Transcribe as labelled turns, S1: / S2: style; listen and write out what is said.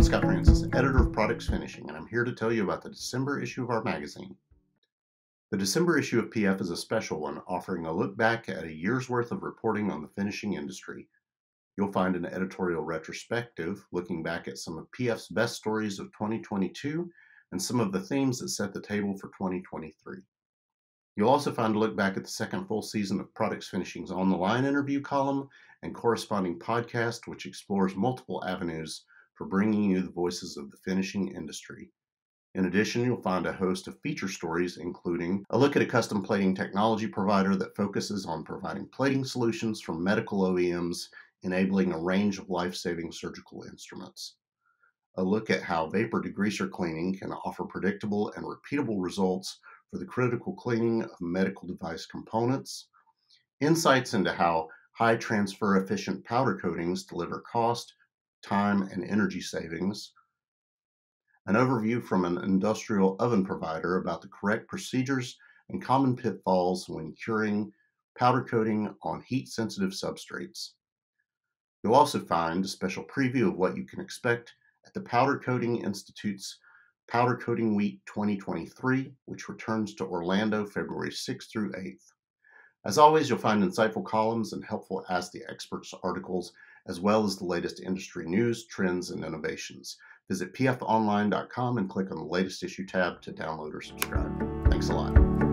S1: I'm Scott Francis, editor of Products Finishing, and I'm here to tell you about the December issue of our magazine. The December issue of PF is a special one, offering a look back at a year's worth of reporting on the finishing industry. You'll find an editorial retrospective looking back at some of PF's best stories of 2022 and some of the themes that set the table for 2023. You'll also find a look back at the second full season of Products Finishing's On the Line interview column and corresponding podcast, which explores multiple avenues for bringing you the voices of the finishing industry. In addition, you'll find a host of feature stories, including a look at a custom plating technology provider that focuses on providing plating solutions from medical OEMs, enabling a range of life-saving surgical instruments. A look at how vapor degreaser cleaning can offer predictable and repeatable results for the critical cleaning of medical device components. Insights into how high transfer efficient powder coatings deliver cost, time, and energy savings. An overview from an industrial oven provider about the correct procedures and common pitfalls when curing powder coating on heat-sensitive substrates. You'll also find a special preview of what you can expect at the Powder Coating Institute's Powder Coating Week 2023, which returns to Orlando February 6th through 8th. As always, you'll find insightful columns and helpful Ask the Experts articles, as well as the latest industry news, trends, and innovations. Visit pfonline.com and click on the latest issue tab to download or subscribe. Thanks a lot.